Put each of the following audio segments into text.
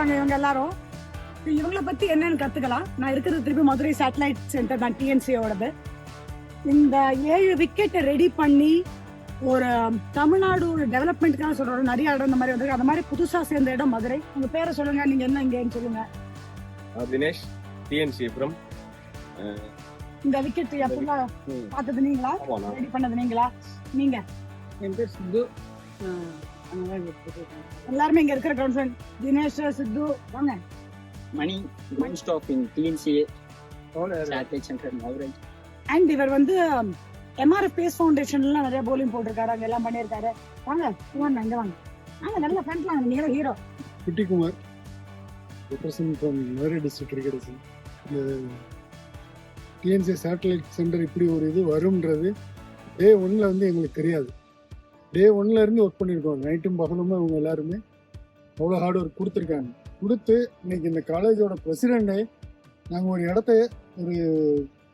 இருக்காங்க இவங்க எல்லாரும். இவங்கள பத்தி என்னன்னு கத்துக்கலாம். நான் இருக்கிறது திருப்பி மதுரை சேட்டலைட் சென்டர் தான், டிஎன்சியோடது. இந்த 7 விக்கெட்டை ரெடி பண்ணி ஒரு தமிழ்நாடு டெவலப்மெண்ட்டுக்காக சொல்றோம். நிறைய இடம் இந்த மாதிரி வந்து அது மாதிரி புதுசா சேர்ந்த இடம் மதுரை. உங்க பேரை சொல்லுங்க, நீங்க என்ன இங்கன்னு சொல்லுங்க. Dinesh, TNC from. இந்த விக்கெட் எப்படின்னா பார்த்தது நீங்களா, ரெடி பண்ணது நீங்களா? நீங்க? என் பேர் சித்து. எல்லாருமே இங்க இருக்கிற கிரவுண்ட். தினேஷ், சித்து, வாங்க. Mani ground staff in TNCA satellite centre Madurai. And இவர் வந்து எம்ஆர்எஃப் பேஸ் ஃபவுண்டேஷன்ல நிறைய போலிங் போட்டிருக்காரு, அங்க எல்லாம் பண்ணியிருக்காரு. வாங்க வாங்க இங்க வாங்க. நாங்க நல்ல ஃப்ரெண்ட்ஸ் வாங்க. நீங்க hero. Kuttikumar, represent from Madurai district cricket. இந்த டிஎன்சி சேட்டலைட் சென்டர் இப்படி ஒரு இது வரும்ன்றது டே 1ல் வந்து எங்களுக்கு தெரியாது. டே 1ல் இருந்து ஒர்க் பண்ணியிருக்கோம். நைட்டும் பகலுமே அவங்க எல்லாருமே அவ்வளோ ஹார்ட் ஒர்க் கொடுத்துருக்காங்க. கொடுத்து இன்னைக்கு இந்த காலேஜோட பிரசிடெண்ட்டே நாங்கள் ஒரு இடத்த, ஒரு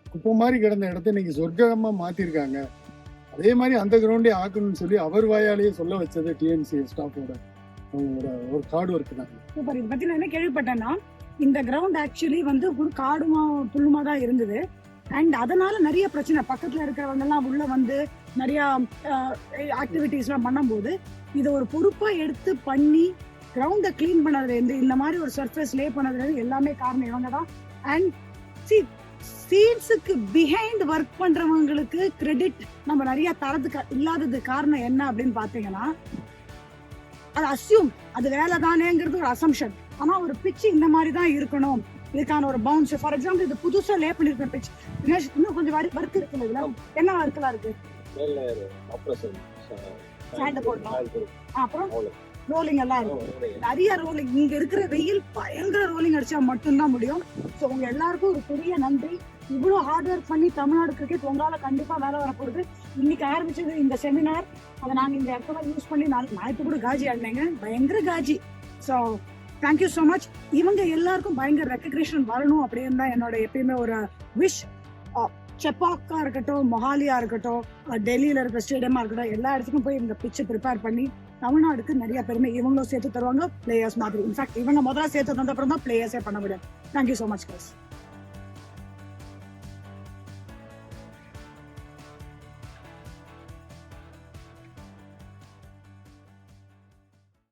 குப்பை மாதிரி கிடந்த இடத்த இன்னைக்கு சொர்க்கமாக மாற்றிருக்காங்க. அதே மாதிரி அந்த கிரவுண்டே ஆக்கணும்னு சொல்லி அவர் வாயாலேயே சொல்ல வச்சது டிஎன்சி ஸ்டாஃபோட அவங்களோட ஒரு ஹார்ட் ஒர்க் தான். சூப்பர். இதை பற்றி நான் என்ன கேள்விப்பட்டேன்னா, இந்த கிரவுண்ட் ஆக்சுவலி வந்து ஒரு காடுமா புல்லுமா தான் இருந்தது. அண்ட் அதனால நிறைய பிரச்சனை, பக்கத்துல இருக்கிறவங்க எல்லாம் உள்ள வந்து நிறைய ஆக்டிவிட்டிஸ் எல்லாம் பண்ணும்போது இதை ஒரு பொறுப்பா எடுத்து பண்ணி கிரவுண்டை கிளீன் பண்ணதுல இருந்து இந்த மாதிரி ஒரு சர்ஃபேஸ் லே பண்ணதுல இருந்து எல்லாமே காரணம் இவங்க தான். அண்ட் சீட்ஸுக்கு பிஹைண்ட் ஒர்க் பண்றவங்களுக்கு கிரெடிட் நம்ம நிறைய தரதுக்கு இல்லாதது காரணம் என்ன அப்படின்னு பாத்தீங்கன்னா, அது அஸ்யூம் அது வேலை தானேங்கிறது ஒரு அசம்ஷன். ஆனா ஒரு பிச்சு இந்த மாதிரி தான் இருக்கணும், இதுக்கான ஒரு பவுன்ஸ். ஃபார் எக்ஸாம்பிள் இது புதுசா லே பண்ணிருக்க பிச். இன்னும் கொஞ்சம் ஒர்க் இருக்குல்ல, இதுல என்ன ஒர்க்லாம் இருக்கு? சாண்ட் போடணும், அப்புறம் ரோலிங் எல்லாம் இருக்கு. நிறைய ரோலிங். இங்க இருக்கிற வெயில் பயங்கர ரோலிங் அடிச்சா மட்டும்தான் முடியும். ஸோ உங்க எல்லாருக்கும் ஒரு பெரிய நன்றி. இவ்வளவு ஹார்ட் ஒர்க் பண்ணி தமிழ்நாடு கிரிக்கெட் உங்களால கண்டிப்பா வேலை வரப்போகுது. இன்னைக்கு ஆரம்பிச்சது இந்த செமினார், அதை நாங்க இந்த இடத்துல யூஸ் பண்ணி நான் இப்ப கூட காஜி ஆடினேங்க, பயங்கர காஜி. So thank you so much. இவங்க எல்லாருக்கும் பயங்கர ரெக்கக்னேஷன் வரணும் அப்படின்னு தான் என்னோட எப்பயுமே ஒரு விஷ். செப்பாக்கா இருக்கட்டும், மொஹாலியா இருக்கட்டும், டெல்லியில இருக்கிற ஸ்டேடியமா இருக்கட்டும், எல்லா இடத்துக்கும் போய் இந்த பிச்சை ப்ரிப்பேர் பண்ணி தமிழ்நாடுக்கு நிறைய பெருமை இவங்களும் சேர்த்து தருவாங்க, பிளேயர்ஸ் மாதிரி. இன்ஃபேக்ட் இவங்க முதல்ல சேர்த்து தந்த அப்புறம் தான் பிளேயர்ஸே பண்ண முடியும். Thank you so much guys.